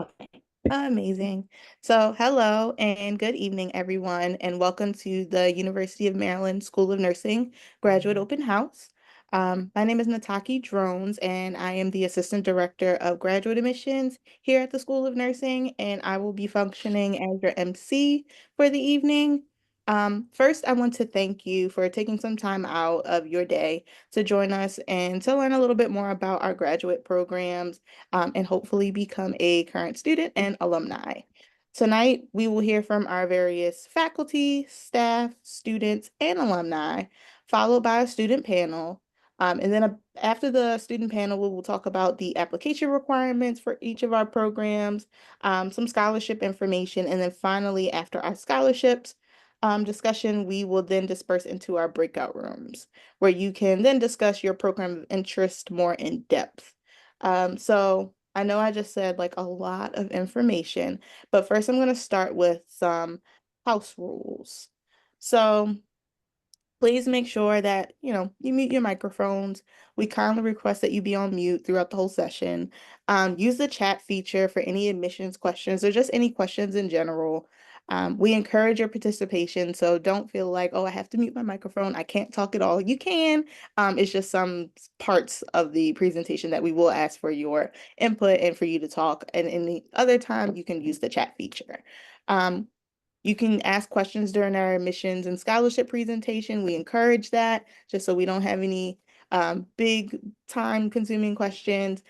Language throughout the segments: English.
Okay. Amazing. So, hello and good evening, everyone, and welcome to the University of Maryland School of Nursing Graduate Open House. My name is Nataki Drones, and I am the Assistant Director of Graduate Admissions here at the School of Nursing, and I will be functioning as your MC for the evening. First, I want to thank you for taking some time out of your day to join us and to learn a little bit more about our graduate programs and hopefully become a current student and alumni. Tonight, we will hear from our various faculty, staff, students, and alumni, followed by a student panel. And then after the student panel, we will talk about the application requirements for each of our programs, some scholarship information, and then finally, after our scholarships discussion, we will then disperse into our breakout rooms, where you can then discuss your program of interest more in depth. So I know I just said like a lot of information, but first I'm going to start with some house rules. So please make sure that, you mute your microphones. We kindly request that you be on mute throughout the whole session. Use the chat feature for any admissions questions or just any questions in general. We encourage your participation, so don't feel like, oh, I have to mute my microphone. I can't talk at all. You can. It's just some parts of the presentation that we will ask for your input and for you to talk. And any other time, you can use the chat feature. Um, you can ask questions during our admissions and scholarship presentation. We encourage that just so we don't have any big time consuming questions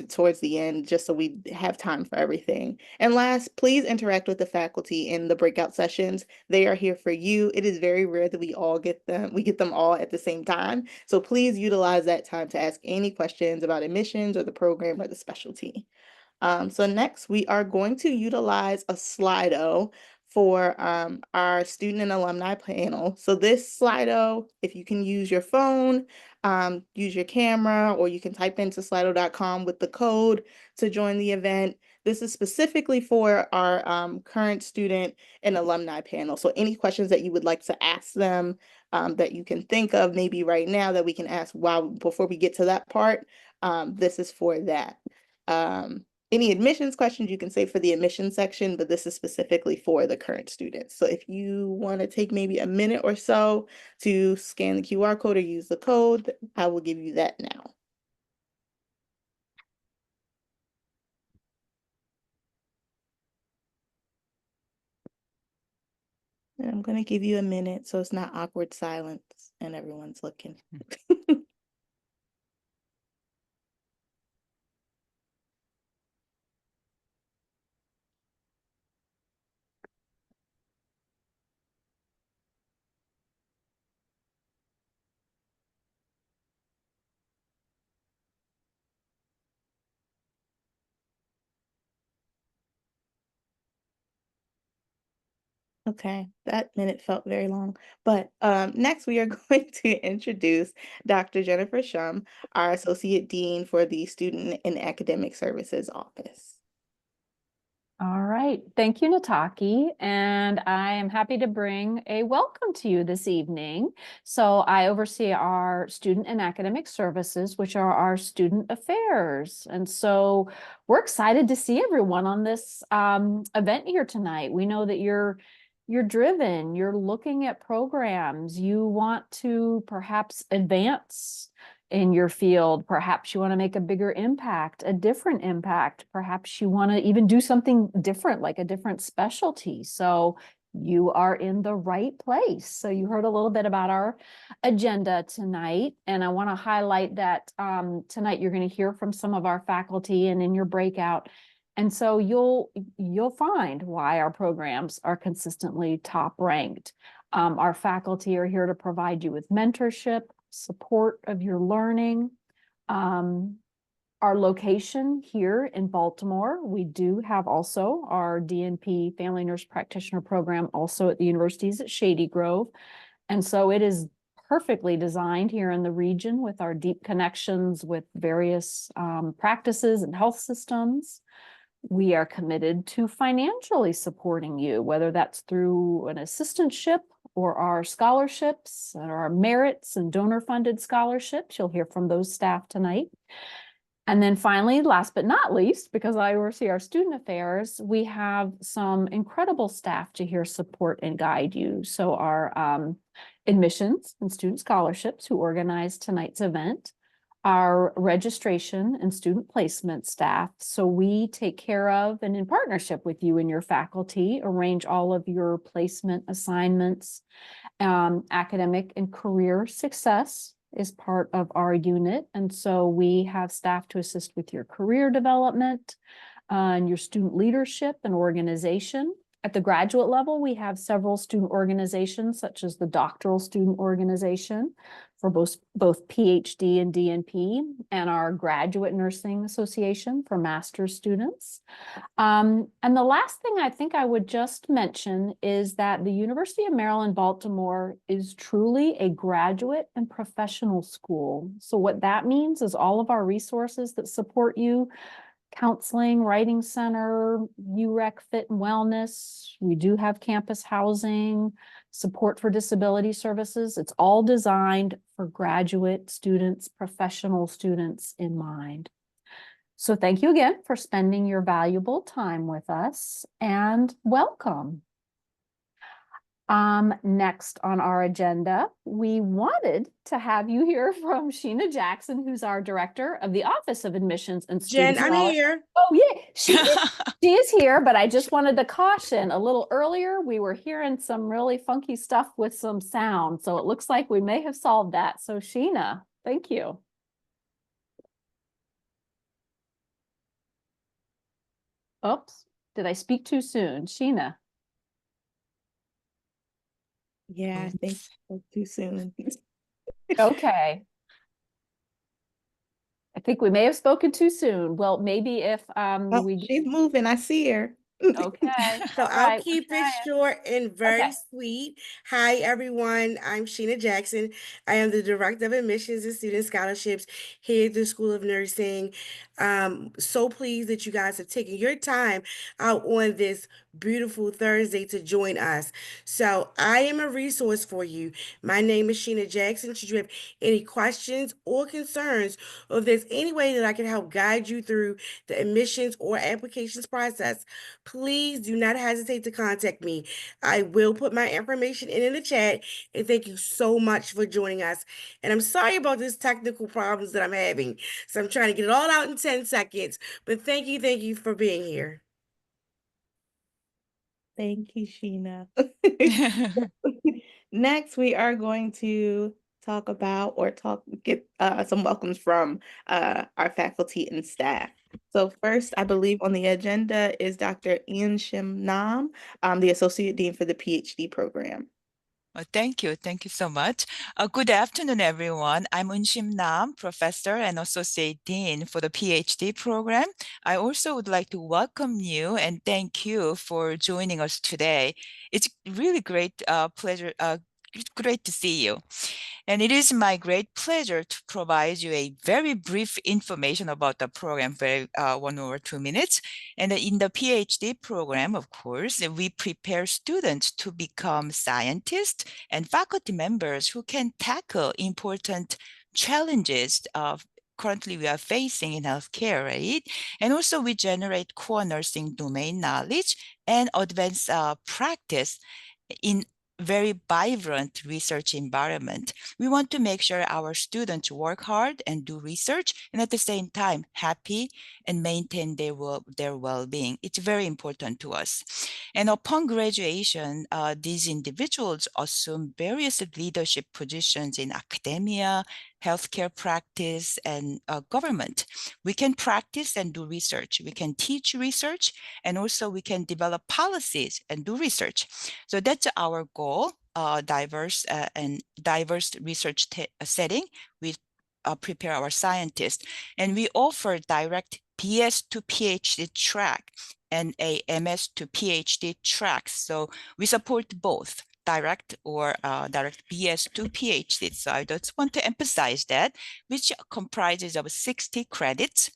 towards the end, just so we have time for everything. And last, please interact with the faculty in the breakout sessions. They are here for you. It is very rare that we get them all at the same time. So please utilize that time to ask any questions about admissions or the program or the specialty. So next, we are going to utilize a Slido for our student and alumni panel. So this Slido, if you can use your phone, use your camera, or you can type into slido.com with the code to join the event. This is specifically for our current student and alumni panel. So any questions that you would like to ask them that you can think of maybe right now that we can ask before we get to that part, this is for that. Any admissions questions you can say for the admissions section, but this is specifically for the current students. So if you want to take maybe a minute or so to scan the QR code or use the code, I will give you that now. And I'm going to give you a minute so it's not awkward silence and everyone's looking. Okay, that minute felt very long. But next, we are going to introduce Dr. Jennifer Shum, our Associate Dean for the Student and Academic Services Office. All right. Thank you, Nataki. And I am happy to bring a welcome to you this evening. So I oversee our student and academic services, which are our student affairs. And so we're excited to see everyone on this event here tonight. We know that you're driven, you're looking at programs, you want to perhaps advance in your field. Perhaps you want to make a bigger impact, a different impact. Perhaps you want to even do something different, like a different specialty. So you are in the right place. So you heard a little bit about our agenda tonight. And I want to highlight that tonight you're going to hear from some of our faculty and in your breakout. And so you'll find why our programs are consistently top ranked. Our faculty are here to provide you with mentorship, support of your learning. Our location here in Baltimore, we do have also our DNP Family Nurse Practitioner program also at the universities at Shady Grove. And so it is perfectly designed here in the region with our deep connections with various practices and health systems. We are committed to financially supporting you, whether that's through an assistantship or our scholarships or our merits and donor funded scholarships. You'll hear from those staff tonight. And then finally, last but not least, because I oversee our student affairs, we have some incredible staff to here support and guide you. So our admissions and student scholarships who organize tonight's event, our registration and student placement staff. So we take care of and in partnership with you and your faculty, arrange all of your placement assignments, academic and career success is part of our unit. And so we have staff to assist with your career development and your student leadership and organization. At the graduate level, we have several student organizations, such as the Doctoral Student Organization for both PhD and DNP, and our Graduate Nursing Association for master's students. And the last thing I think I would just mention is that the University of Maryland, Baltimore is truly a graduate and professional school. So what that means is all of our resources that support you, counseling, writing center, UREC fit and wellness. We do have campus housing, support for disability services. It's all designed for graduate students, professional students in mind. So thank you again for spending your valuable time with us and welcome. Next on our agenda, we wanted to have you hear from Sheena Jackson, who's our director of the Office of Admissions and Jen, Student I'm Scholarships. here. Oh yeah, she is here, but I just wanted to caution a little earlier, we were hearing some really funky stuff with some sound. So it looks like we may have solved that. So Sheena, thank you. Oops, did I speak too soon? Sheena. Yeah, I think too soon. Okay. I think we may have spoken too soon. Well, maybe if Oh, she's moving. I see her. okay. So All I'll right. keep it short and very Okay. sweet. Hi, everyone. I'm Sheena Jackson. I am the Director of Admissions and Student Scholarships here at the School of Nursing. So pleased that you guys have taken your time out on this beautiful Thursday to join us. So I am a resource for you. My name is Sheena Jackson. Should you have any questions or concerns, or if there's any way that I can help guide you through the admissions or applications process, please do not hesitate to contact me. I will put my information in the chat. And thank you so much for joining us. And I'm sorry about this technical problems that I'm having. So I'm trying to get it all out in 10 seconds. But thank you for being here. Thank you, Sheena. Next, we are going to talk about or get some welcomes from our faculty and staff. So first, I believe on the agenda is Dr. Ian Shim Nam, the Associate Dean for the PhD program. Well, thank you. Thank you so much. Good afternoon, everyone. I'm Unshim Nam, Professor and Associate Dean for the PhD program. I also would like to welcome you and thank you for joining us today. It's really great pleasure. Great to see you. And it is my great pleasure to provide you a very brief information about the program, very 1 or 2 minutes. And in the PhD program, of course, we prepare students to become scientists and faculty members who can tackle important challenges currently we are facing in healthcare, right? And also we generate core nursing domain knowledge and advanced practice in very vibrant research environment. We want to make sure our students work hard and do research and at the same time happy and maintain their well-being. It's very important to us. And upon graduation, these individuals assume various leadership positions in academia, healthcare practice, and government. We can practice and do research. We can teach research, and also we can develop policies and do research. So that's our goal, diverse research setting. We prepare our scientists, and we offer direct BS to PhD track and a MS to PhD track. So we support both direct or direct BS to PhD. So I just want to emphasize that, which comprises of 60 credits,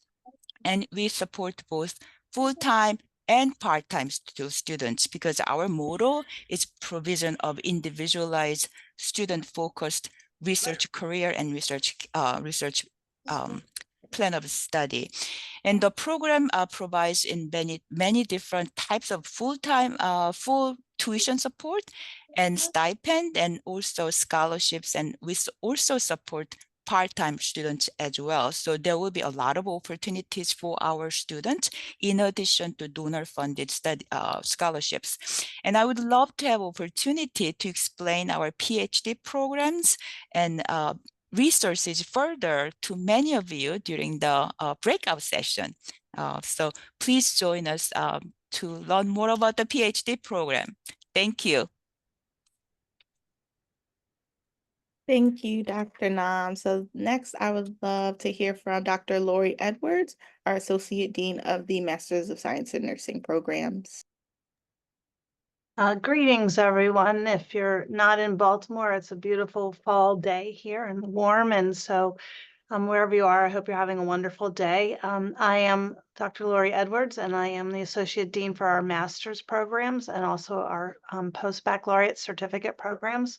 and we support both full-time and part-time students because our motto is provision of individualized student-focused research career and research plan of study. And the program provides in many different types of full tuition support and stipend, and also scholarships, and we also support part-time students as well. So there will be a lot of opportunities for our students in addition to donor-funded scholarships. And I would love to have opportunity to explain our PhD programs and resources further to many of you during the breakout session. So please join us to learn more about the PhD program. Thank you. Thank you, Dr. Nam. So next, I would love to hear from Dr. Lori Edwards, our Associate Dean of the Masters of Science in Nursing programs. Greetings, everyone. If you're not in Baltimore, it's a beautiful fall day here and warm. And so wherever you are, I hope you're having a wonderful day. I am Dr. Lori Edwards, and I am the Associate Dean for our master's programs and also our post-baccalaureate certificate programs.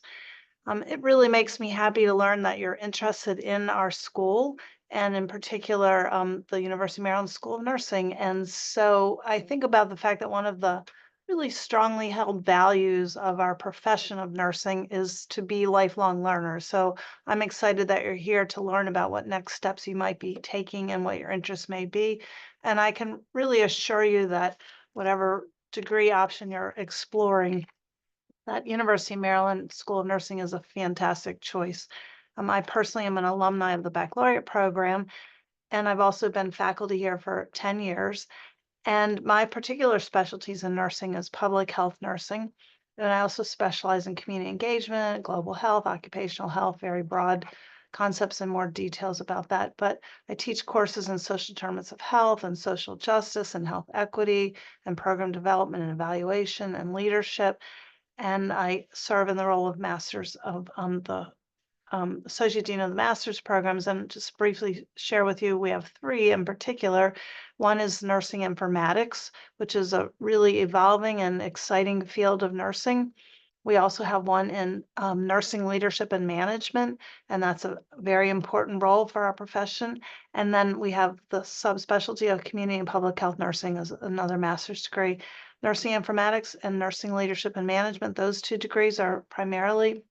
It really makes me happy to learn that you're interested in our school, and in particular, the University of Maryland School of Nursing. And so I think about the fact that one of the really strongly held values of our profession of nursing is to be lifelong learners. So I'm excited that you're here to learn about what next steps you might be taking and what your interests may be. And I can really assure you that whatever degree option you're exploring, that University of Maryland School of Nursing is a fantastic choice. I personally am an alumni of the baccalaureate program, and I've also been faculty here for 10 years. And my particular specialties in nursing is public health nursing. And I also specialize in community engagement, global health, occupational health, very broad concepts and more details about that. But I teach courses in social determinants of health and social justice and health equity and program development and evaluation and leadership. And I serve in the role of Masters of the Associate Dean of the Master's programs. And just briefly share with you, we have three in particular. One is nursing informatics, which is a really evolving and exciting field of nursing. We also have one in nursing leadership and management, and that's a very important role for our profession. And then we have the subspecialty of community and public health nursing as another master's degree. Nursing informatics and nursing leadership and management, those two degrees are primarily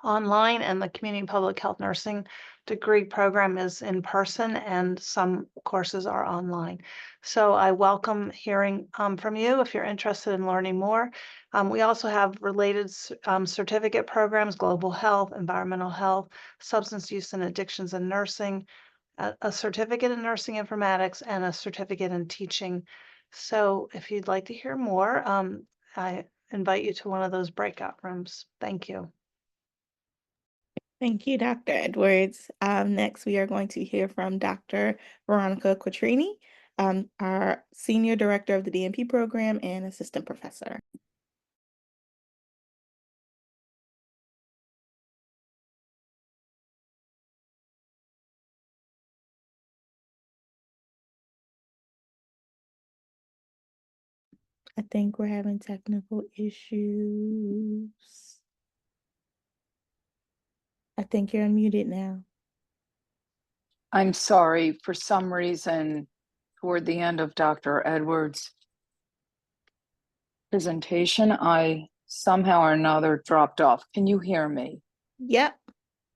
online, and the community and public health nursing degree program is in person, and some courses are online. So I welcome hearing from you if you're interested in learning more. We also have related certificate programs: global health, environmental health, substance use and addictions in nursing, a certificate in nursing informatics, and a certificate in teaching. So if you'd like to hear more, I invite you to one of those breakout rooms. Thank you. Thank you, Dr. Edwards. Next, we are going to hear from Dr. Veronica Quattrini, our Senior Director of the DNP program and Assistant Professor. I think we're having technical issues. I think you're unmuted now. I'm sorry, for some reason, toward the end of Dr. Edwards' presentation, I somehow or another dropped off. Can you hear me? Yep.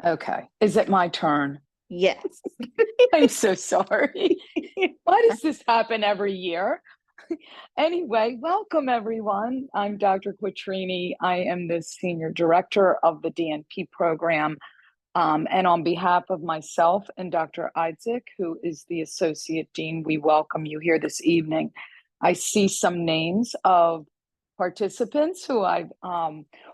Okay. Is it my turn? Yes. I'm so sorry. Why does this happen every year? Anyway, welcome everyone. I'm Dr. Quattrini. I am the Senior Director of the DNP program. And on behalf of myself and Dr. Isaac, who is the Associate Dean, we welcome you here this evening. I see some names of participants who I've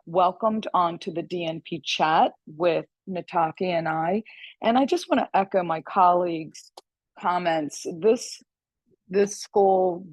welcomed onto the DNP chat with Nataki and I. And I just want to echo my colleagues' comments. This school,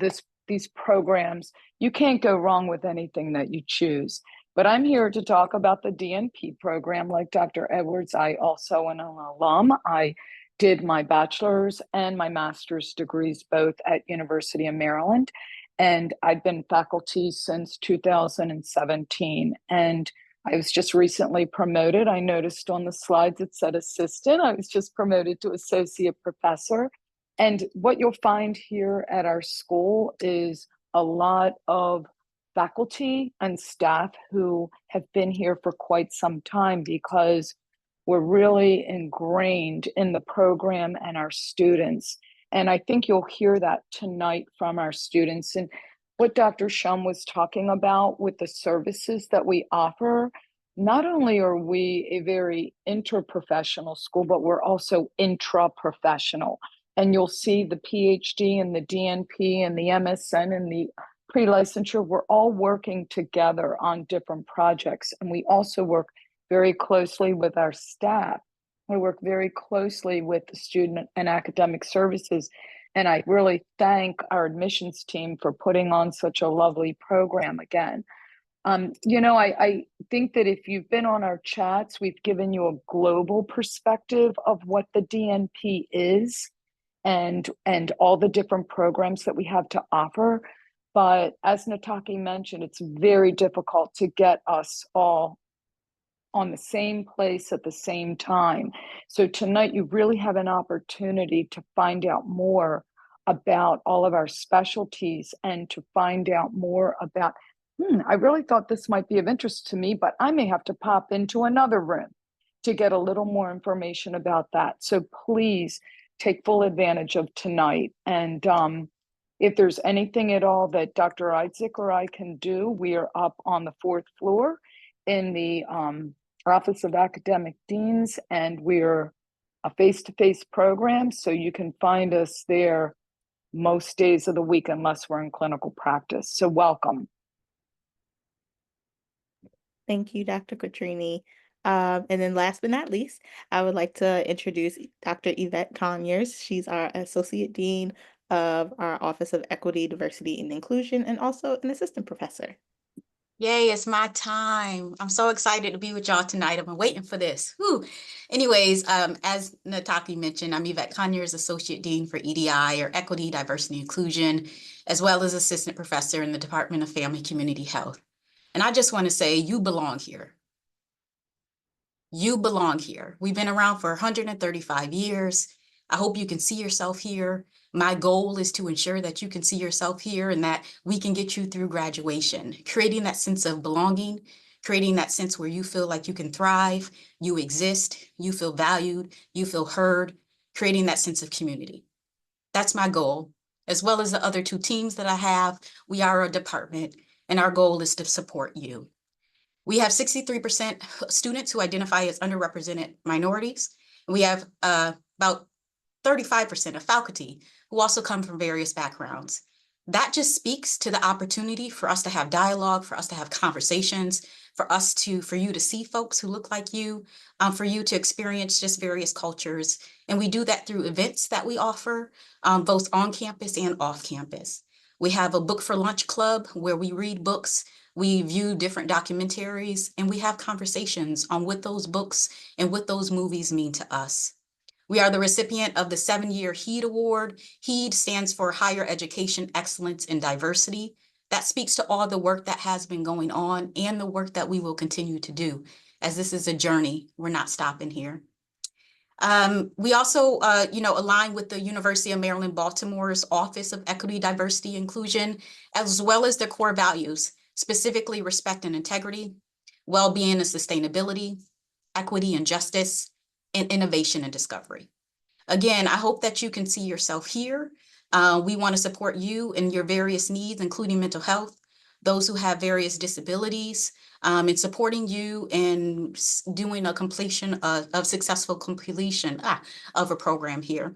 these programs, you can't go wrong with anything that you choose. But I'm here to talk about the DNP program. Like Dr. Edwards, I also am an alum. I did my bachelor's and my master's degrees both at University of Maryland. And, I've been faculty since 2017. And I was just recently promoted. I noticed on the slides it said assistant. I was just promoted to associate professor. And what you'll find here at our school is a lot of faculty and staff who have been here for quite some time because we're really ingrained in the program and our students. And I think you'll hear that tonight from our students. And what Dr. Shum was talking about with the services that we offer, not only are we a very interprofessional school, but we're also intra-professional. And you'll see the PhD and the DNP and the MSN and the pre-licensure, we're all working together on different projects. And we also work very closely with our staff. We work very closely with the student and academic services. And I really thank our admissions team for putting on such a lovely program again. I think that if you've been on our chats, we've given you a global perspective of what the DNP is and all the different programs that we have to offer. But as Nataki mentioned, it's very difficult to get us all on the same place at the same time. So tonight you really have an opportunity to find out more about all of our specialties and to find out more about, I really thought this might be of interest to me, but I may have to pop into another room to get a little more information about that. So please take full advantage of tonight. And if there's anything at all that Dr. Isaac or I can do, we are up on the 4th floor in the Office of Academic Deans, and we're a face-to-face program, so you can find us there most days of the week unless we're in clinical practice. So welcome. Thank you, Dr. Quattrini. And then last but not least, I would like to introduce Dr. Yvette Conyers. She's our Associate Dean of our Office of Equity, Diversity, and Inclusion, and also an assistant professor. Yay, it's my time. I'm so excited to be with y'all tonight. I've been waiting for this. Whew. Anyways, as Nataki mentioned, I'm Yvette Conyers, Associate Dean for EDI, or Equity, Diversity, Inclusion, as well as Assistant Professor in the Department of Family Community Health. And I just want to say, you belong here. You belong here. We've been around for 135 years. I hope you can see yourself here. My goal is to ensure that you can see yourself here and that we can get you through graduation, creating that sense of belonging, creating that sense where you feel like you can thrive, you exist, you feel valued, you feel heard, creating that sense of community. That's my goal, as well as the other two teams that I have. We are a department, and our goal is to support you. We have 63% students who identify as underrepresented minorities. We have about 35% of faculty who also come from various backgrounds. That just speaks to the opportunity for us to have dialogue, for us to have conversations, for you to see folks who look like you, for you to experience just various cultures. And we do that through events that we offer, both on campus and off campus. We have a book for lunch club where we read books, we view different documentaries, and we have conversations on what those books and what those movies mean to us. We are the recipient of the 7-year HEED Award. HEED stands for Higher Education Excellence and Diversity. That speaks to all the work that has been going on and the work that we will continue to do, as this is a journey. We're not stopping here. We also, align with the University of Maryland, Baltimore's Office of Equity, Diversity, Inclusion, as well as their core values, specifically respect and integrity, well-being and sustainability, equity and justice, and innovation and discovery. Again, I hope that you can see yourself here. We want to support you in your various needs, including mental health, those who have various disabilities, in supporting you in doing a completion of successful completion of a program here.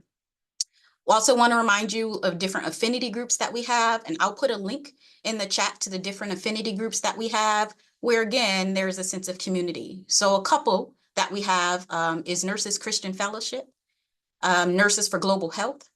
We also want to remind you of different affinity groups that we have, and I'll put a link in the chat to the different affinity groups that we have, where again, there's a sense of community. So a couple that we have is Nurses Christian Fellowship, Nurses for Global Health.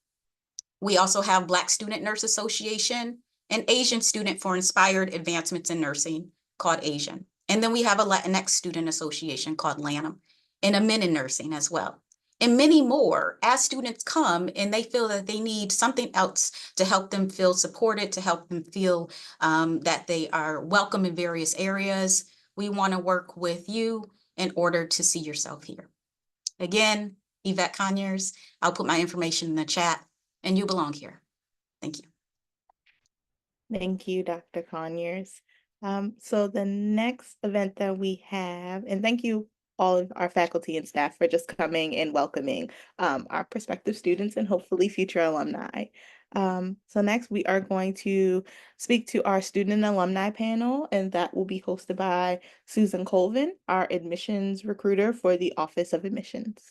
We also have Black Student Nurse Association and Asian Student for Inspired Advancements in Nursing called Asian. And then we have a Latinx Student Association called LANM and a Men in Nursing as well. And many more as students come and they feel that they need something else to help them feel supported, to help them feel that they are welcome in various areas. we want to work with you in order to see yourself here. Again, Yvette Conyers, I'll put my information in the chat, and you belong here. Thank you. Thank you, Dr. Conyers. So the next event that we have, and thank you all of our faculty and staff for just coming and welcoming our prospective students and hopefully future alumni. So next we are going to speak to our student and alumni panel, and that will be hosted by Susan Colvin, our admissions recruiter for the Office of Admissions.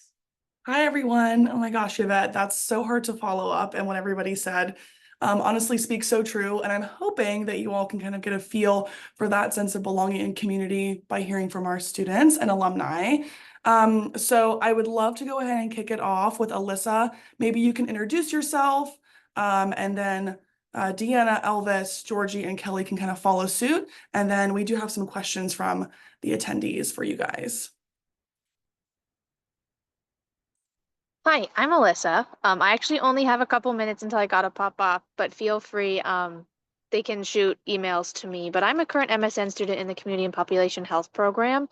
Hi, everyone. Oh my gosh, Yvette, that's so hard to follow up. And what everybody said honestly speaks so true. And I'm hoping that you all can kind of get a feel for that sense of belonging and community by hearing from our students and alumni. So I would love to go ahead and kick it off with Alyssa. Maybe you can introduce yourself, and then Deanna, Elvis, Georgie, and Kelly can kind of follow suit. And then we do have some questions from the attendees for you guys. Hi, I'm Alyssa. I actually only have a couple minutes until I gotta pop off, but feel free, they can shoot emails to me. But I'm a current MSN student in the Community and Population Health program,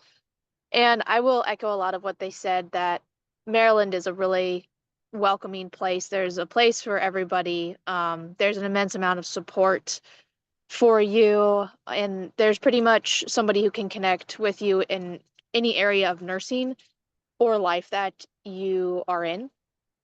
and I will echo a lot of what they said, that Maryland is a really welcoming place. There's a place for everybody. There's an immense amount of support for you, and there's pretty much somebody who can connect with you in any area of nursing or life that you are in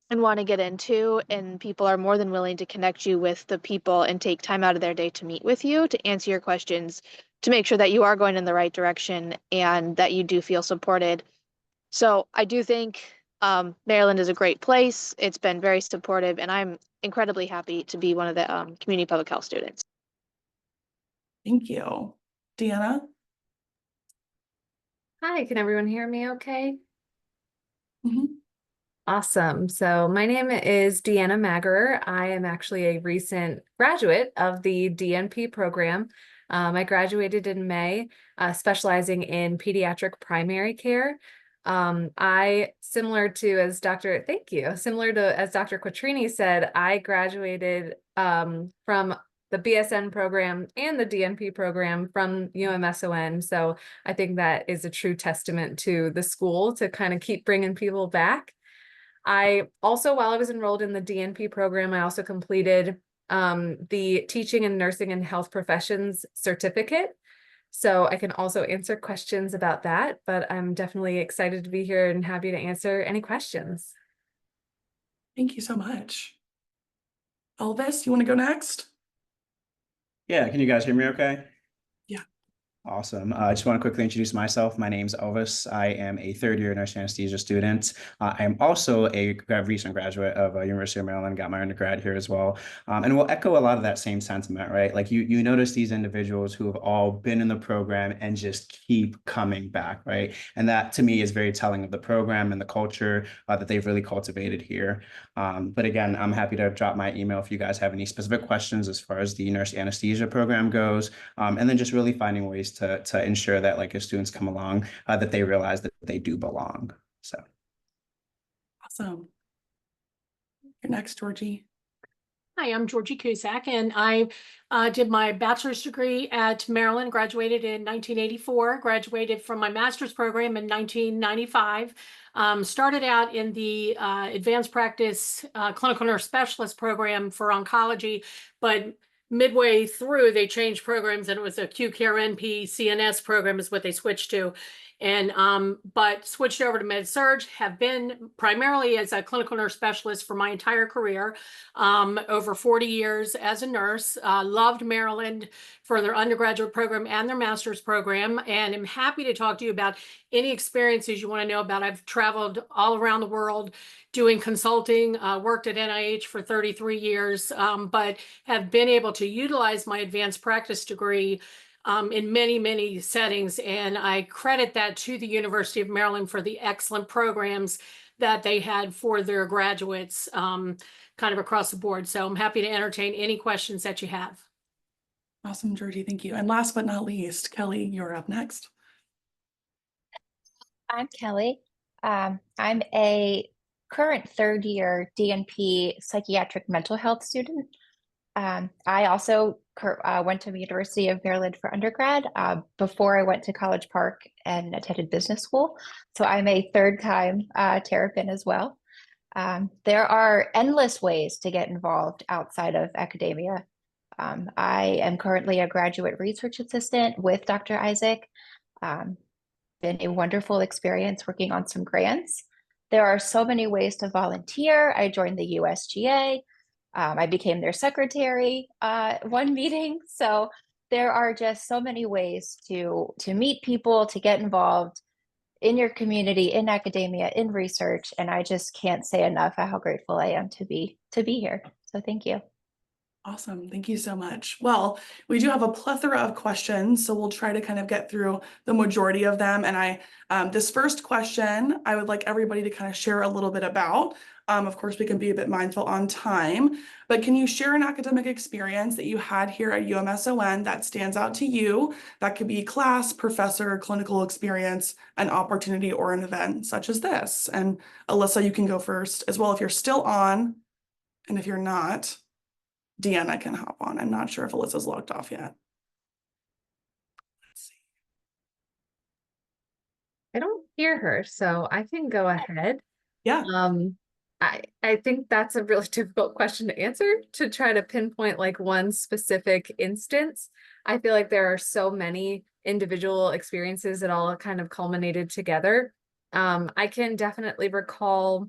and want to get into, and people are more than willing to connect you with the people and take time out of their day to meet with you, to answer your questions, to make sure that you are going in the right direction and that you do feel supported. So I do think Maryland is a great place. It's been very supportive, and I'm incredibly happy to be one of the community public health students. Thank you. Deanna? Hi, can everyone hear me okay? Mhm. Awesome. So my name is Deanna Magarer. I am actually a recent graduate of the DNP program. I graduated in May, specializing in pediatric primary care. Similar to as Dr. Quattrini said, I graduated from the BSN program and the DNP program from UMSON. So I think that is a true testament to the school to kind of keep bringing people back. I also, while I was enrolled in the DNP program, I also completed the Teaching and Nursing and Health Professions certificate. So I can also answer questions about that, but I'm definitely excited to be here and happy to answer any questions. Thank you so much. Elvis, you want to go next? Yeah, can you guys hear me okay? Yeah. Awesome. I just want to quickly introduce myself. My name is Elvis. I am a third-year nurse anesthesia student. I am also a recent graduate of University of Maryland, got my undergrad here as well. And we'll echo a lot of that same sentiment, right? Like you notice these individuals who have all been in the program and just keep coming back, right? And that to me is very telling of the program and the culture that they've really cultivated here. But again, I'm happy to drop my email if you guys have any specific questions as far as the nurse anesthesia program goes. And then just really finding ways to ensure that like as students come along, that they realize that they do belong. So. Awesome. You're next, Georgie. Hi, I'm Georgie Cusack, and I did my bachelor's degree at Maryland, graduated in 1984, graduated from my master's program in 1995, started out in the advanced practice clinical nurse specialist program for oncology, but midway through they changed programs and it was a acute care NP CNS program is what they switched to. And but switched over to med surg, have been primarily as a clinical nurse specialist for my entire career, over 40 years as a nurse. Loved Maryland for their undergraduate program and their master's program, and I'm happy to talk to you about any experiences you want to know about. I've traveled all around the world doing consulting, worked at NIH for 33 years, but have been able to utilize my advanced practice degree in many, many settings. And I credit that to the University of Maryland for the excellent programs that they had for their graduates kind of across the board. So I'm happy to entertain any questions that you have. Awesome, Georgie. Thank you. And last but not least, Kelly, you're up next. I'm Kelly. I'm a current third year DNP psychiatric mental health student. I also went to the University of Maryland for undergrad before I went to College Park and attended business school. So I'm a third-time Terrapin as well. There are endless ways to get involved outside of academia. I am currently a graduate research assistant with Dr. Isaac. Um, Been a wonderful experience working on some grants. There are so many ways to volunteer. I joined the USGA. I became their secretary one meeting. So there are just so many ways to meet people, to get involved in your community, in academia, in research. And I just can't say enough how grateful I am to be here. So thank you. Awesome. Thank you so much. Well, we do have a plethora of questions, so we'll try to kind of get through the majority of them. And this first question, I would like everybody to kind of share a little bit about. Of course, we can be a bit mindful on time, but can you share an academic experience that you had here at UMSON that stands out to you? That could be class, professor, clinical experience, an opportunity, or an event such as this. And Alyssa, you can go first as well if you're still on, and if you're not, Deanna can hop on. I'm not sure if Alyssa's logged off yet. Let's see. I don't hear her, so I can go ahead. Yeah. I think that's a really difficult question to answer, to try to pinpoint like one specific instance. I feel like there are so many individual experiences that all kind of culminated together. I can definitely recall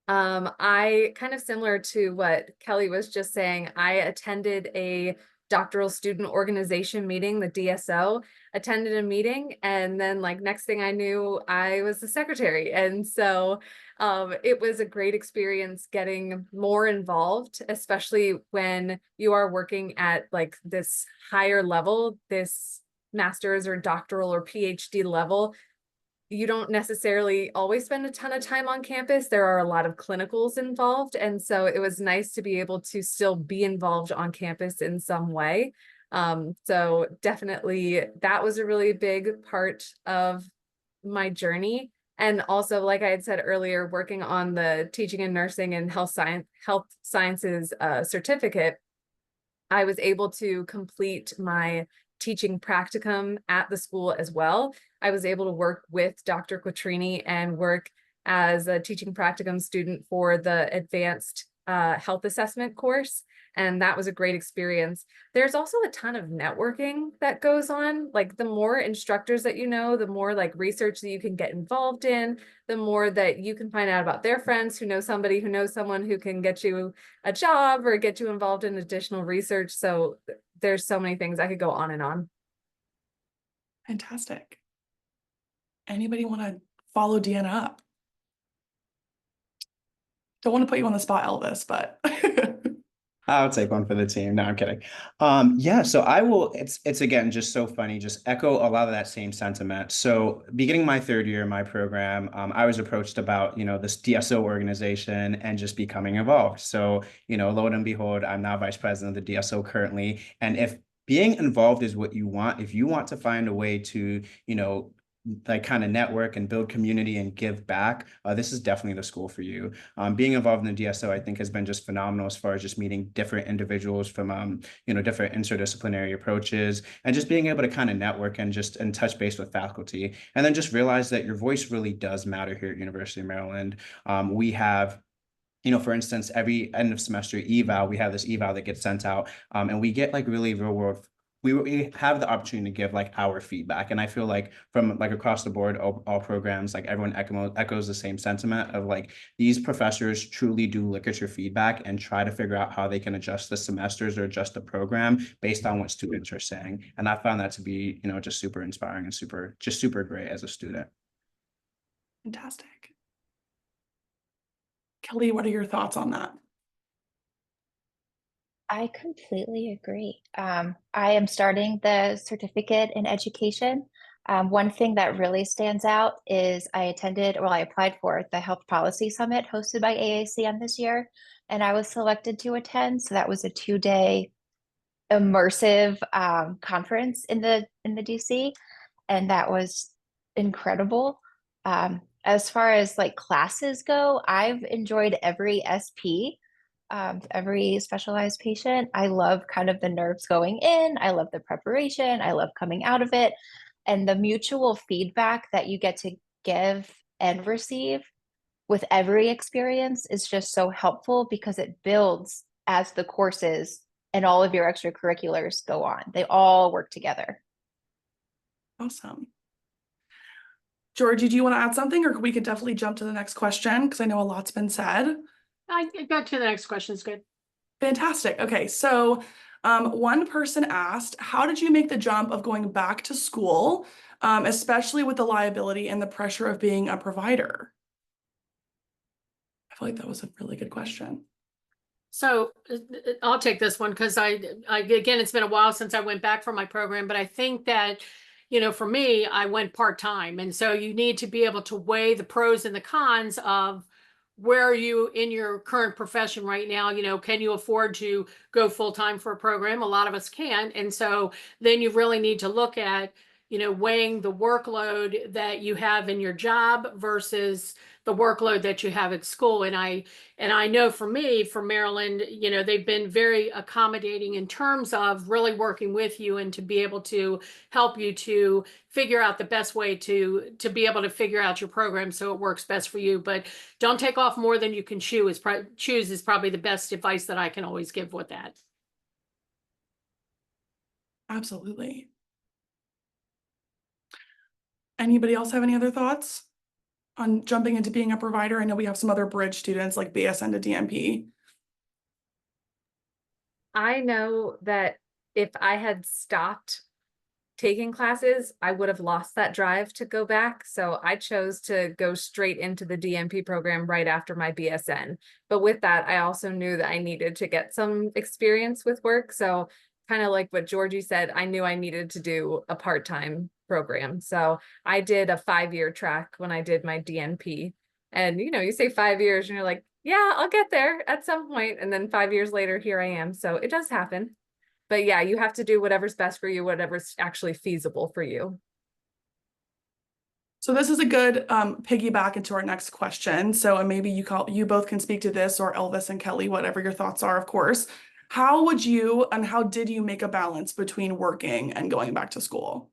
I kind of similar to what Kelly was just saying, I attended a doctoral student organization meeting, the DSO, attended a meeting, and then like next thing I knew, I was the secretary. And so it was a great experience getting more involved, especially when you are working at like this higher level, this master's or doctoral or PhD level. You don't necessarily always spend a ton of time on campus. There are a lot of clinicals involved. And so it was nice to be able to still be involved on campus in some way. So definitely that was a really big part of my journey. And also, like I had said earlier, working on the teaching and nursing and health sciences certificate, I was able to complete my teaching practicum at the school as well. I was able to work with Dr. Quattrini and work as a teaching practicum student for the advanced health assessment course. And that was a great experience. There's also a ton of networking that goes on. Like the more instructors that you know, the more like research that you can get involved in, the more that you can find out about their friends who know somebody who knows someone who can get you a job or get you involved in additional research. So there's so many things I could go on and on. Fantastic. Anybody want to follow Deanna up? Don't want to put you on the spot, Elvis, but I'll take one for the team. No, I'm kidding. Yeah, so it's again just so funny, just echo a lot of that same sentiment. So beginning my third year in my program, I was approached about, this DSO organization and just becoming involved. So, lo and behold, I'm now vice president of the DSO currently. And if being involved is what you want, if you want to find a way to, like kind of network and build community and give back, this is definitely the school for you. Being involved in the DSO, I think, has been just phenomenal as far as just meeting different individuals from, different interdisciplinary approaches and just being able to kind of network and just and touch base with faculty. And then just realize that your voice really does matter here at University of Maryland. We have for instance, every end of semester eval, we have this eval that gets sent out, and we get like really real world. We have the opportunity to give like our feedback, and I feel like from like across the board, all programs, like everyone echoes the same sentiment of like these professors truly do look at your feedback and try to figure out how they can adjust the semesters or adjust the program based on what students are saying. And I found that to be just super inspiring and super great as a student. fantastic. Kelly, what are your thoughts on that? I completely agree. I am starting the certificate in education. One thing that really stands out is I applied for the Health Policy Summit hosted by AACM this year, and I was selected to attend. So that was a 2-day immersive conference in the DC, and that was incredible. As far as like classes go, I've enjoyed every SP. every specialized patient. I love kind of the nerves going in. I love the preparation. I love coming out of it. And the mutual feedback that you get to give and receive with every experience is just so helpful because it builds as the courses and all of your extracurriculars go on. They all work together. Awesome. Georgie, do you want to add something, or we could definitely jump to the next question because I know a lot's been said. I got to the next question. It's good. Fantastic. Okay, so one person asked, how did you make the jump of going back to school, especially with the liability and the pressure of being a provider? I feel like that was a really good question. So I'll take this one because again, it's been a while since I went back for my program, but I think that, for me, I went part-time. And so you need to be able to weigh the pros and the cons of where are you in your current profession right now? Can you afford to go full-time for a program? A lot of us can't. And so then you really need to look at, weighing the workload that you have in your job versus the workload that you have at school. And I know for me, for Maryland, they've been very accommodating in terms of really working with you and to be able to help you to figure out the best way to be able to figure out your program so it works best for you. But don't take off more than you can chew is probably the best advice that I can always give with that. Absolutely. Anybody else have any other thoughts on jumping into being a provider? I know we have some other bridge students like BSN to DNP. I know that if I had stopped taking classes, I would have lost that drive to go back. So I chose to go straight into the DNP program right after my BSN. But with that, I also knew that I needed to get some experience with work. So kind of like what Georgie said, I knew I needed to do a part-time program. So I did a 5-year track when I did my DNP. And, you say 5 years and you're like, yeah, I'll get there at some point. And then 5 years later, here I am. So it does happen. But yeah, you have to do whatever's best for you, whatever's actually feasible for you. So this is a good piggyback into our next question. So and maybe you both can speak to this, or Elvis and Kelly, whatever your thoughts are, of course. How would you and how did you make a balance between working and going back to school?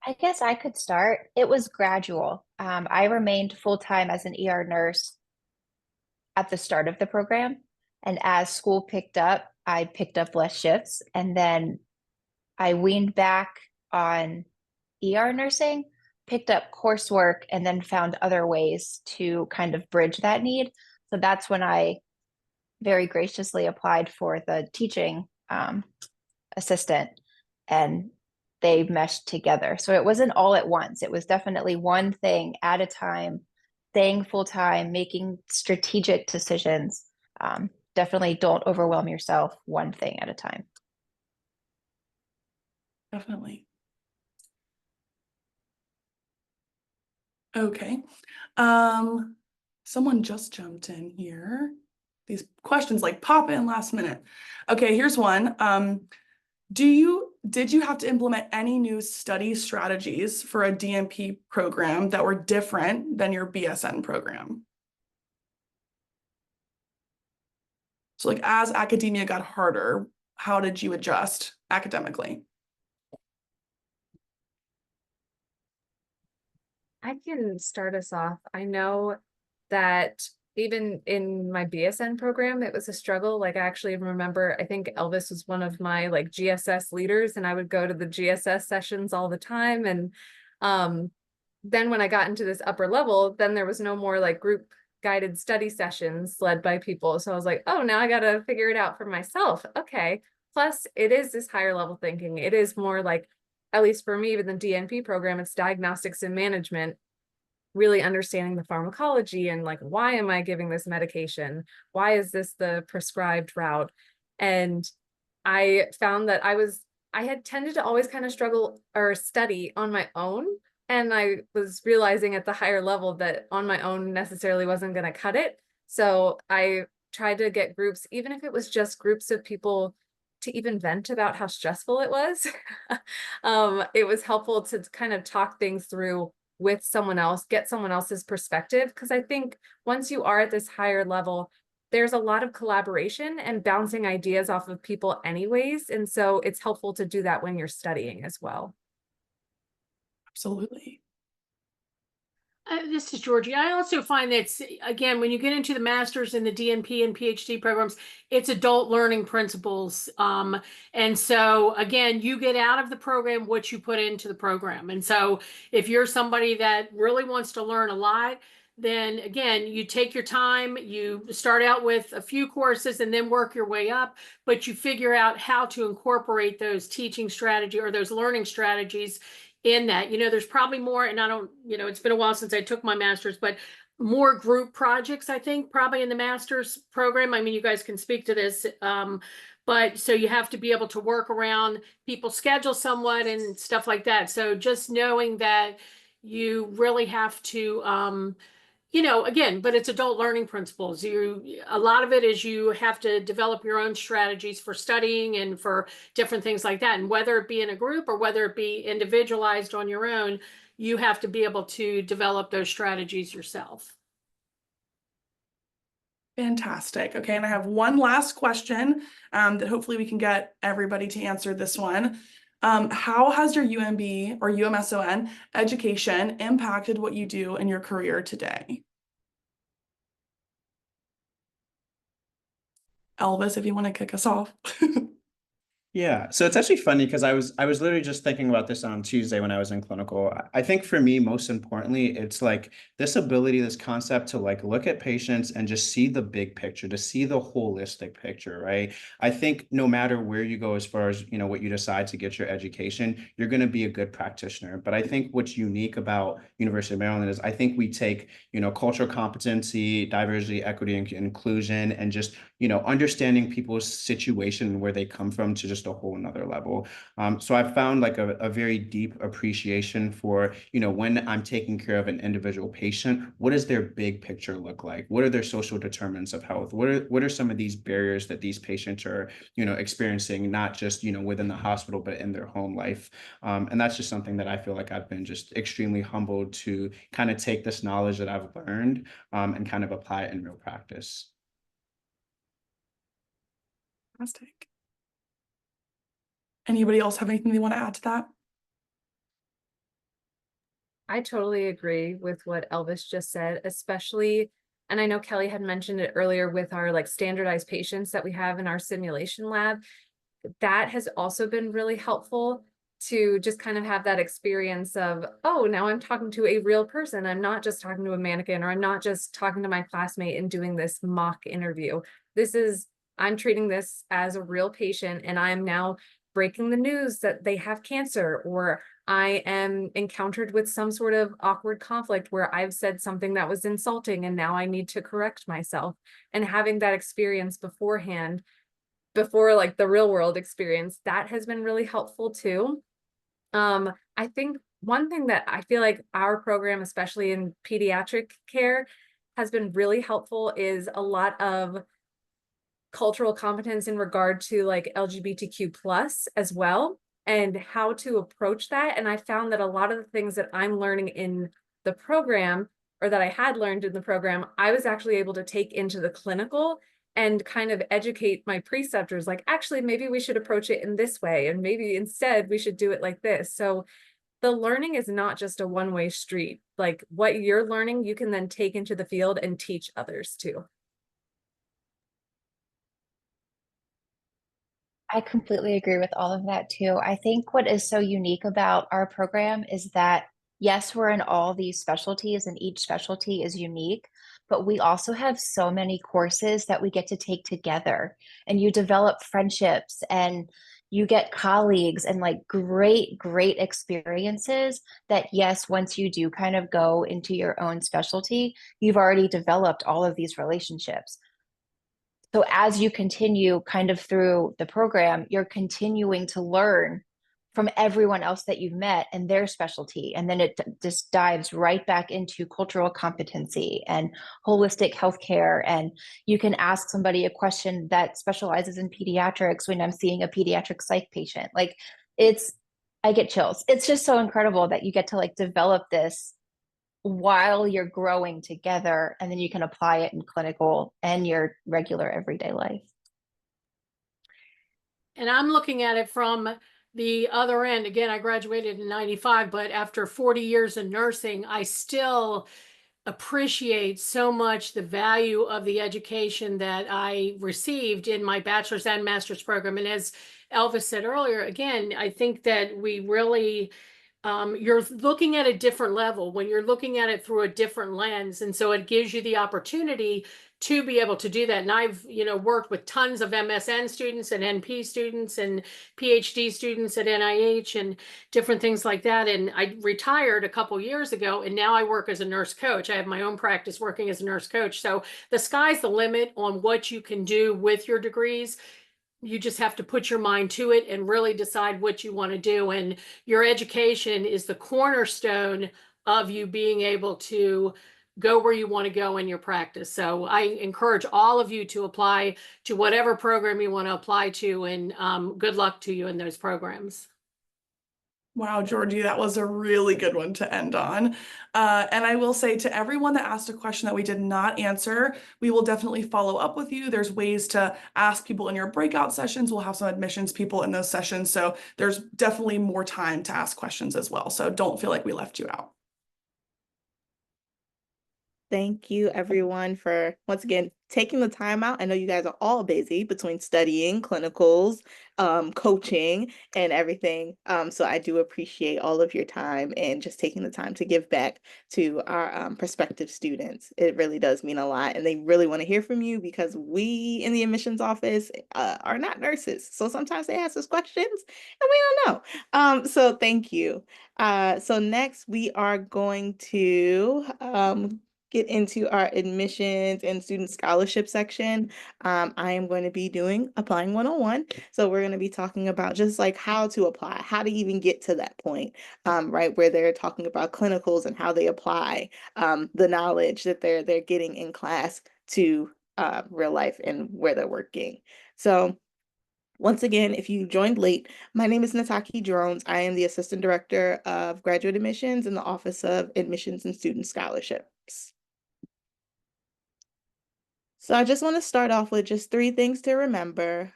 I guess I could start. It was gradual. I remained full-time as an ER nurse at the start of the program. And as school picked up, I picked up less shifts. And then I weaned back on ER nursing, picked up coursework, and then found other ways to kind of bridge that need. So that's when I very graciously applied for the teaching assistant, and they meshed together. So it wasn't all at once. It was definitely one thing at a time, staying full time, making strategic decisions. Definitely don't overwhelm yourself, one thing at a time. Definitely. Okay. Someone just jumped in here. These questions like pop in last minute. Okay, here's one. Did you have to implement any new study strategies for a DNP program that were different than your BSN program? So like as academia got harder, how did you adjust academically? I can start us off. I know that even in my BSN program, it was a struggle. Like I actually remember, I think Elvis was one of my like GSS leaders, and I would go to the GSS sessions all the time. And then when I got into this upper level, then there was no more like group guided study sessions led by people. So I was like, oh, now I got to figure it out for myself. Okay. Plus, it is this higher level thinking. It is more like, at least for me, even the DNP program, it's diagnostics and management, really understanding the pharmacology and like, why am I giving this medication? Why is this the prescribed route? And I found that I had tended to always kind of struggle or study on my own. And I was realizing at the higher level that on my own necessarily wasn't going to cut it. So I tried to get groups, even if it was just groups of people to even vent about how stressful it was. It was helpful to kind of talk things through with someone else, get someone else's perspective. Because I think once you are at this higher level, there's a lot of collaboration and bouncing ideas off of people anyways. And so it's helpful to do that when you're studying as well. Absolutely. This is Georgie. I also find that, again, when you get into the master's and the DNP and PhD programs, it's adult learning principles. And so, again, you get out of the program what you put into the program. And so if you're somebody that really wants to learn a lot, then again, you take your time, you start out with a few courses and then work your way up, but you figure out how to incorporate those teaching strategy or those learning strategies in that. There's probably more, and I don't, it's been a while since I took my master's, but more group projects, I think, probably in the master's program. I mean, you guys can speak to this. But so you have to be able to work around people's schedule somewhat and stuff like that. So just knowing that you really have to, again, but it's adult learning principles. A lot of it is you have to develop your own strategies for studying and for different things like that. And whether it be in a group or whether it be individualized on your own, you have to be able to develop those strategies yourself. Fantastic. Okay, and I have one last question that hopefully we can get everybody to answer this one. How has your UMB or UMSON education impacted what you do in your career today? Elvis, if you want to kick us off. Yeah, so it's actually funny because I was literally just thinking about this on Tuesday when I was in clinical. I think for me, most importantly, it's like this ability, this concept to like look at patients and just see the big picture, to see the holistic picture, right? I think no matter where you go as far as, what you decide to get your education, you're going to be a good practitioner. But I think what's unique about University of Maryland is I think we take, cultural competency, diversity, equity, and inclusion, and just, understanding people's situation and where they come from to just a whole nother level. So I've found like a very deep appreciation for, when I'm taking care of an individual patient, what does their big picture look like? What are their social determinants of health? What are some of these barriers that these patients are, experiencing, not just, within the hospital, but in their home life? And that's just something that I feel like I've been just extremely humbled to kind of take this knowledge that I've learned and kind of apply it in real practice. Fantastic. Anybody else have anything they want to add to that? I totally agree with what Elvis just said, especially, and I know Kelly had mentioned it earlier with our like standardized patients that we have in our simulation lab. That has also been really helpful to just kind of have that experience of, oh, now I'm talking to a real person. I'm not just talking to a mannequin, or I'm not just talking to my classmate and doing this mock interview. I'm treating this as a real patient, and I'm now breaking the news that they have cancer, or I am encountered with some sort of awkward conflict where I've said something that was insulting and now I need to correct myself. And having that experience beforehand, before like the real world experience, that has been really helpful too. I think one thing that I feel like our program, especially in pediatric care, has been really helpful is a lot of cultural competence in regard to like LGBTQ plus as well, and how to approach that. And I found that a lot of the things that I'm learning in the program, or that I had learned in the program, I was actually able to take into the clinical and kind of educate my preceptors, like, actually, maybe we should approach it in this way, and maybe instead we should do it like this. So the learning is not just a one-way street. Like what you're learning, you can then take into the field and teach others too. I completely agree with all of that too. I think what is so unique about our program is that, yes, we're in all these specialties and each specialty is unique, but we also have so many courses that we get to take together, and you develop friendships and you get colleagues and like great, great experiences that, yes, once you do kind of go into your own specialty, you've already developed all of these relationships. So as you continue kind of through the program, you're continuing to learn from everyone else that you've met and their specialty. And then it just dives right back into cultural competency and holistic healthcare. And you can ask somebody a question that specializes in pediatrics when I'm seeing a pediatric psych patient. Like I get chills. It's just so incredible that you get to like develop this while you're growing together, and then you can apply it in clinical and your regular everyday life. And I'm looking at it from the other end. Again, I graduated in 95, but after 40 years in nursing, I still appreciate so much the value of the education that I received in my bachelor's and master's program. And as Elvis said earlier, again, I think that we really you're looking at a different level when you're looking at it through a different lens. And so it gives you the opportunity to be able to do that. And I've, worked with tons of MSN students and NP students and PhD students at NIH and different things like that. And I retired a couple years ago, and now I work as a nurse coach. I have my own practice working as a nurse coach. So the sky's the limit on what you can do with your degrees. You just have to put your mind to it and really decide what you want to do. And your education is the cornerstone of you being able to go where you want to go in your practice. So I encourage all of you to apply to whatever program you want to apply to, and good luck to you in those programs. Wow, Georgie, that was a really good one to end on. And I will say to everyone that asked a question that we did not answer, we will definitely follow up with you. There's ways to ask people in your breakout sessions. We'll have some admissions people in those sessions. So there's definitely more time to ask questions as well. So don't feel like we left you out. Thank you, everyone, for once again taking the time out. I know you guys are all busy between studying, clinicals, coaching, and everything. So I do appreciate all of your time and just taking the time to give back to our prospective students. It really does mean a lot, and they really want to hear from you because we in the admissions office are not nurses. So sometimes they ask us questions and we don't know. So thank you. So next we are going to get into our admissions and student scholarship section. I am going to be doing Applying 101. So we're going to be talking about just like how to apply, how to even get to that point, right, where they're talking about clinicals and how they apply the knowledge that they're getting in class to real life and where they're working. So once again, if you joined late, my name is Nataki Drones. I am the Assistant Director of Graduate Admissions in the Office of Admissions and Student Scholarships. So I just want to start off with just 3 things to remember.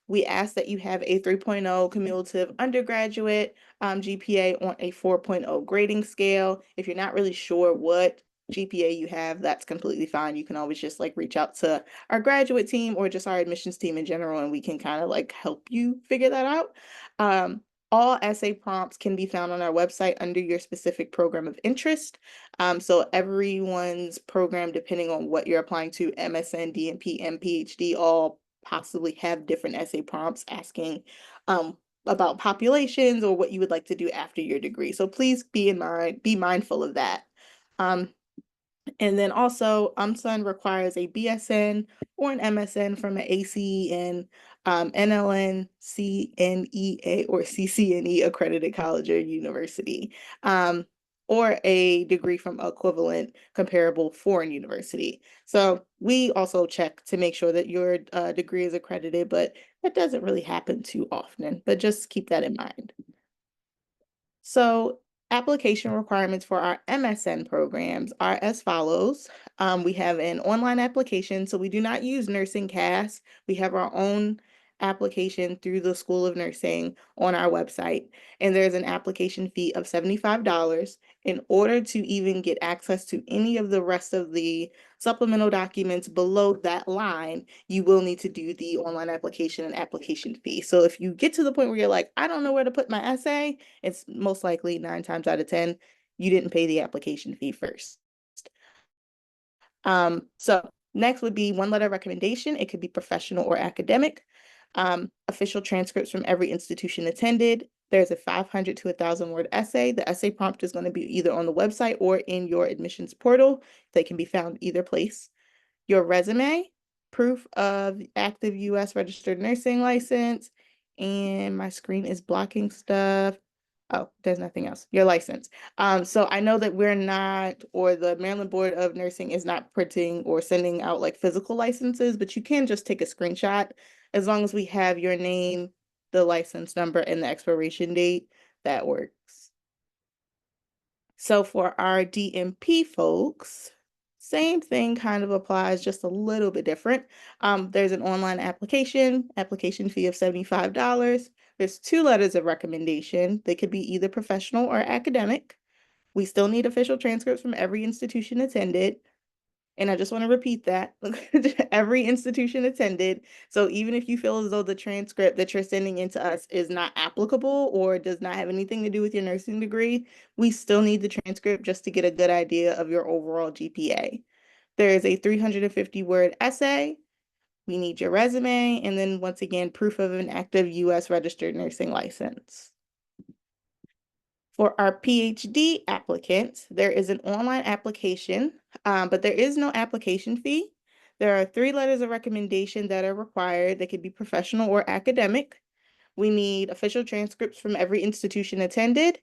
We ask that you have a 3.0 cumulative undergraduate GPA on a 4.0 grading scale. If you're not really sure what GPA you have, that's completely fine. You can always just like reach out to our graduate team or just our admissions team in general, and we can kind of like help you figure that out. All essay prompts can be found on our website under your specific program of interest. So everyone's program, depending on what you're applying to, MSN, DNP, and PhD, all possibly have different essay prompts asking about populations or what you would like to do after your degree. So please be mindful of that. And then also, UMSUN requires a BSN or an MSN from an ACEN, NLN, CNEA, or CCNE accredited college or university, or a degree from equivalent comparable foreign university. So we also check to make sure that your degree is accredited, but that doesn't really happen too often, but just keep that in mind. So application requirements for our MSN programs are as follows. We have an online application, so we do not use Nursing CAS. We have our own application through the School of Nursing on our website, and there's an application fee of $75. In order to even get access to any of the rest of the supplemental documents below that line, you will need to do the online application and application fee. So if you get to the point where you're like, I don't know where to put my essay, it's most likely 9 times out of 10, you didn't pay the application fee first. So next would be 1 letter recommendation. It could be professional or academic. Official transcripts from every institution attended. There's a 500 to 1,000 word essay. The essay prompt is going to be either on the website or in your admissions portal. They can be found either place. Your resume, proof of active US registered nursing license, and my screen is blocking stuff. Oh, there's nothing else. Your license. So I know that we're not, or the Maryland Board of Nursing is not printing or sending out like physical licenses, but you can just take a screenshot as long as we have your name, the license number, and the expiration date. That works. So for our DMP folks, same thing kind of applies, just a little bit different. There's an online application fee of $75. There's 2 letters of recommendation. They could be either professional or academic. We still need official transcripts from every institution attended. And I just want to repeat that every institution attended. So even if you feel as though the transcript that you're sending in to us is not applicable or does not have anything to do with your nursing degree, we still need the transcript just to get a good idea of your overall GPA. There is a 350-word essay. We need your resume. And then once again, proof of an active US registered nursing license. For our PhD applicants, there is an online application, but there is no application fee. There are 3 letters of recommendation that are required. They could be professional or academic. We need official transcripts from every institution attended.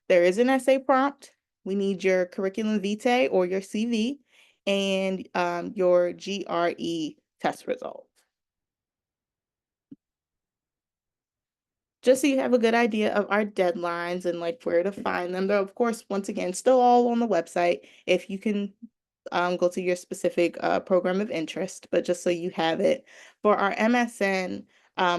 There is an essay prompt. We need your curriculum vitae or your CV and your GRE test results. Just so you have a good idea of our deadlines and like where to find them. They're, of course, once again, still all on the website if you can go to your specific program of interest, but just so you have it. For our MSN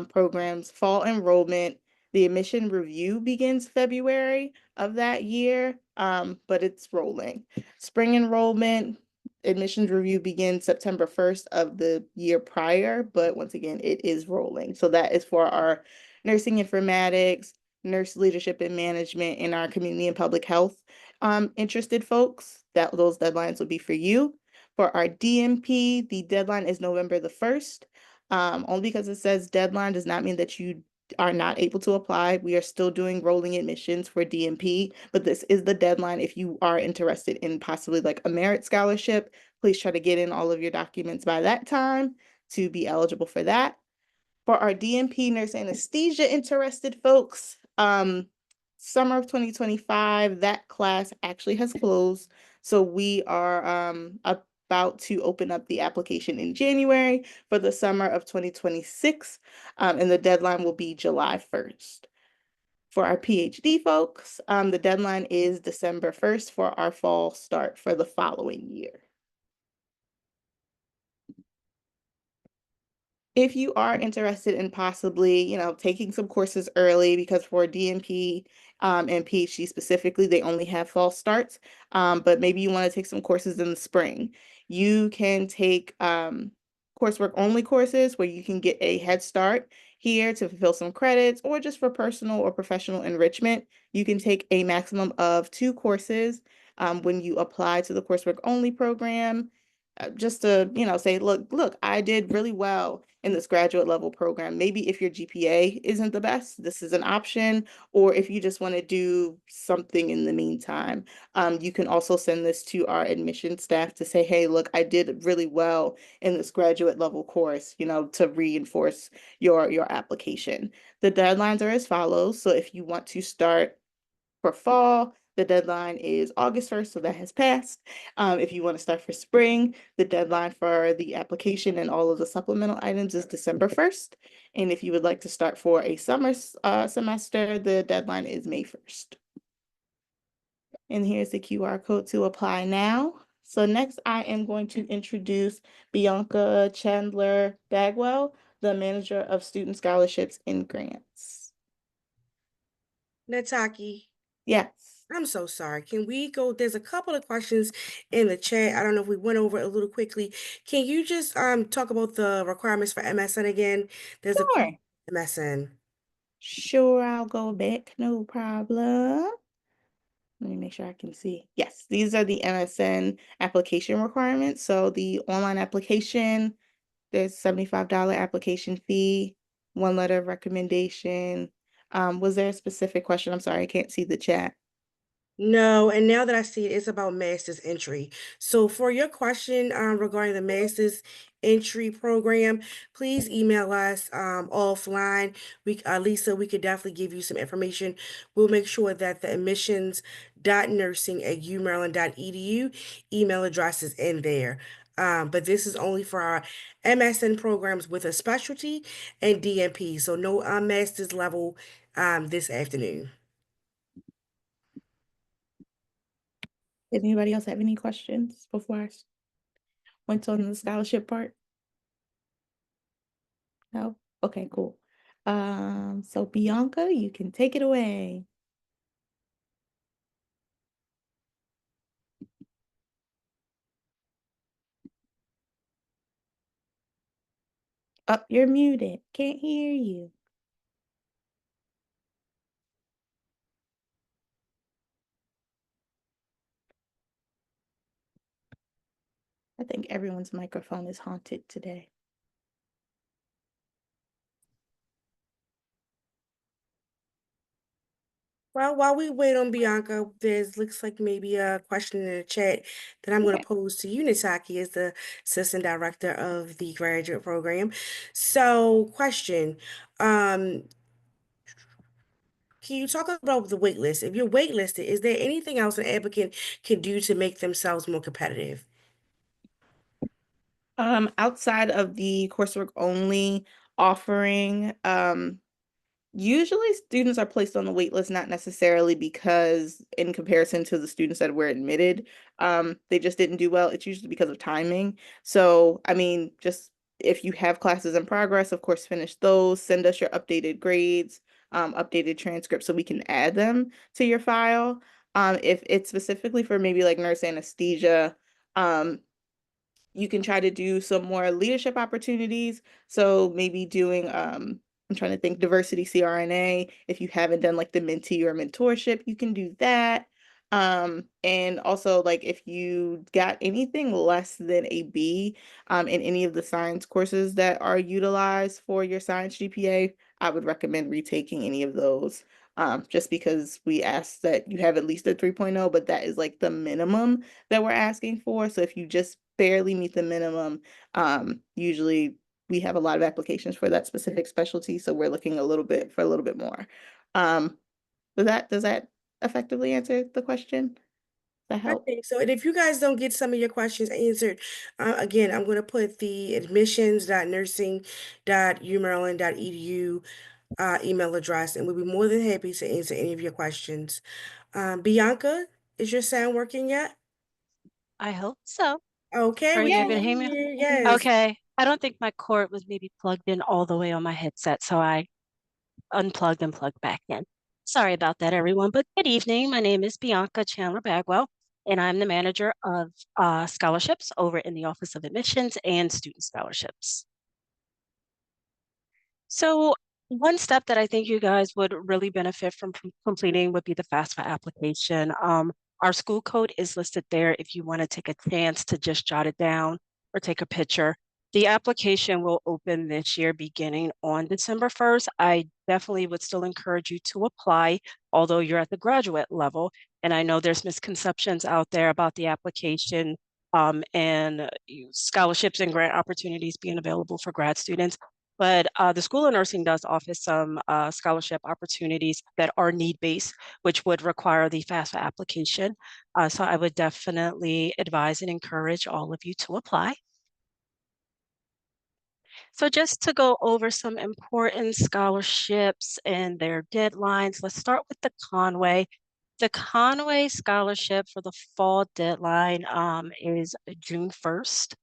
programs, fall enrollment, the admission review begins February of that year, but it's rolling. Spring enrollment, admissions review begins September 1st of the year prior, but once again, it is rolling. So that is for our nursing informatics, nurse leadership and management, and our community and public health interested folks. Those deadlines will be for you. For our DMP, the deadline is November the 1st. Only because it says deadline does not mean that you are not able to apply. We are still doing rolling admissions for DMP, but this is the deadline if you are interested in possibly like a merit scholarship. Please try to get in all of your documents by that time to be eligible for that. For our DNP nurse anesthesia interested folks, summer of 2025, that class actually has closed. So we are about to open up the application in January for the summer of 2026, and the deadline will be July 1st. For our PhD folks, the deadline is December 1st for our fall start for the following year. If you are interested in possibly, taking some courses early, because for DNP and PhD specifically, they only have fall starts, but maybe you want to take some courses in the spring. You can take coursework only courses where you can get a head start here to fulfill some credits, or just for personal or professional enrichment. You can take a maximum of 2 courses when you apply to the coursework only program. Just to, say, look, I did really well in this graduate level program. Maybe if your GPA isn't the best, this is an option. Or if you just want to do something in the meantime, you can also send this to our admission staff to say, hey, look, I did really well in this graduate level course, to reinforce your application. The deadlines are as follows. So if you want to start for fall, the deadline is August 1st, so that has passed. If you want to start for spring, the deadline for the application and all of the supplemental items is December 1st. And if you would like to start for a summer semester, the deadline is May 1st. And here's the QR code to apply now. So next, I am going to introduce Bianca Chandler Bagwell, the Manager of Student Scholarships and Grants. Nataki, Yes. I'm so sorry. Can we go? There's a couple of questions in the chat. I don't know if we went over it a little quickly. Can you just talk about the requirements for MSN again? There's a Sure. MSN. Sure, I'll go back, no problem. Let me make sure I can see. Yes, these are the MSN application requirements. So the online application, there's $75 application fee, 1 letter of recommendation. Was there a specific question? I'm sorry, I can't see the chat. No, and now that I see it, it's about master's entry. So for your question regarding the master's entry program, please email us offline. Lisa, we could definitely give you some information. We'll make sure that the admissions.nursing@umaryland.edu email address is in there. But this is only for our MSN programs with a specialty and DNP. So no master's level this afternoon. Did anybody else have any questions before I went on the scholarship part? No? Okay, cool. So Bianca, you can take it away. Oh, you're muted. Can't hear you. I think everyone's microphone is haunted today. Well, while we wait on Bianca, there's looks like maybe a question in the chat that I'm going to pose to you, Nisaki, as the assistant director of the graduate program. So, question, um, can you talk about the wait list? If you're waitlisted, is there anything else an applicant can do to make themselves more competitive? Outside of the coursework only offering, usually students are placed on the wait list not necessarily because in comparison to the students that were admitted, they just didn't do well. It's usually because of timing. So, I mean, just if you have classes in progress, of course, finish those, send us your updated grades, updated transcripts so we can add them to your file. If it's specifically for maybe like nurse anesthesia, you can try to do some more leadership opportunities. So maybe doing I'm trying to think diversity CRNA. If you haven't done like the mentee or mentorship, you can do that. And also like if you got anything less than a B in any of the science courses that are utilized for your science GPA, I would recommend retaking any of those. Just because we ask that you have at least a 3.0, but that is like the minimum that we're asking for. So if you just barely meet the minimum, usually we have a lot of applications for that specific specialty. So we're looking a little bit for a little bit more. Does that effectively answer the question? Does that I help? think so. And if you guys don't get some of your questions answered, again, I'm going to put the admissions.nursing.umaryland.edu email address, and we'll be more than happy to answer any of your questions. Bianca, is your sound working yet? I hope so. Okay, Are we you can able to hear hear me? you. Yes. Okay. I don't think my cord was maybe plugged in all the way on my headset, so I unplugged and plugged back in. Sorry about that, everyone. But good evening. My name is Bianca Chandler Bagwell, and I'm the manager of scholarships over in the Office of Admissions and Student Scholarships. So one step that I think you guys would really benefit from completing would be the FAFSA application. Our school code is listed there if you want to take a chance to just jot it down or take a picture. The application will open this year beginning on December 1st. I definitely would still encourage you to apply, although you're at the graduate level. And I know there's misconceptions out there about the application and scholarships and grant opportunities being available for grad students. But the School of Nursing does offer some scholarship opportunities that are need-based, which would require the FAFSA application. So I would definitely advise and encourage all of you to apply. So just to go over some important scholarships and their deadlines, let's start with the Conway. The Conway scholarship for the fall deadline is June 1st.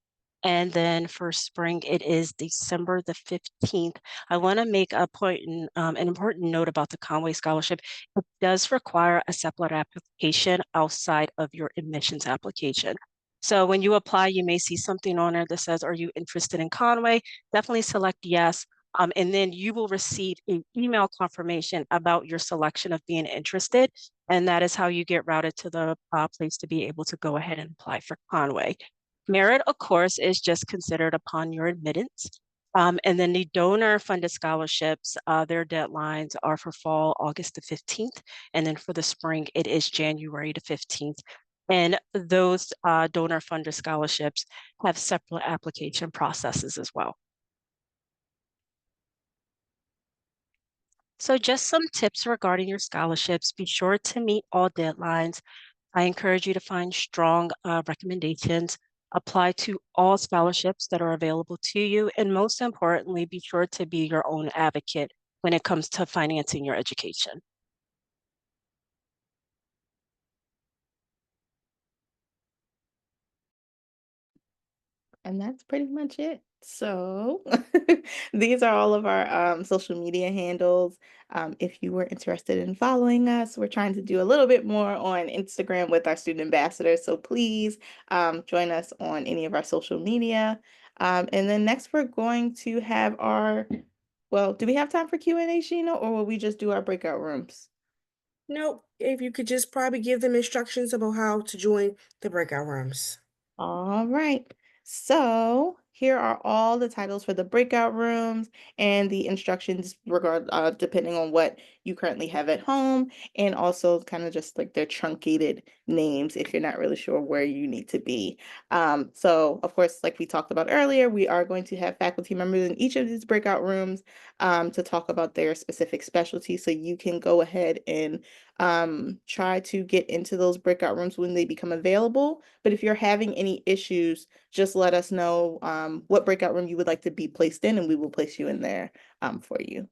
And then for spring, it is December the 15th. I want to make a point, an important note about the Conway Scholarship. It does require a separate application outside of your admissions application. So when you apply, you may see something on there that says, are you interested in Conway? Definitely select yes. And then you will receive an email confirmation about your selection of being interested. And that is how you get routed to the place to be able to go ahead and apply for Conway. Merit, of course, is just considered upon your admittance. And then the donor funded scholarships, their deadlines are for fall, August the 15th. And then for the spring, it is January the 15th. And those donor funded scholarships have separate application processes as well. So just some tips regarding your scholarships. Be sure to meet all deadlines. I encourage you to find strong recommendations, apply to all scholarships that are available to you, and most importantly, be sure to be your own advocate when it comes to financing your education. And that's pretty much it. So these are all of our social media handles. If you were interested in following us, we're trying to do a little bit more on Instagram with our student ambassadors. So please join us on any of our social media. And then next we're going to have well, do we have time for Q&A, Sheena, or will we just do our breakout rooms? Nope, if you could just probably give them instructions about how to join the breakout rooms. All right. So here are all the titles for the breakout rooms and the instructions depending on what you currently have at home, and also kind of just like their truncated names if you're not really sure where you need to be. So of course, like we talked about earlier, we are going to have faculty members in each of these breakout rooms to talk about their specific specialty. So you can go ahead and try to get into those breakout rooms when they become available. But if you're having any issues, just let us know what breakout room you would like to be placed in, and we will place you in there for you.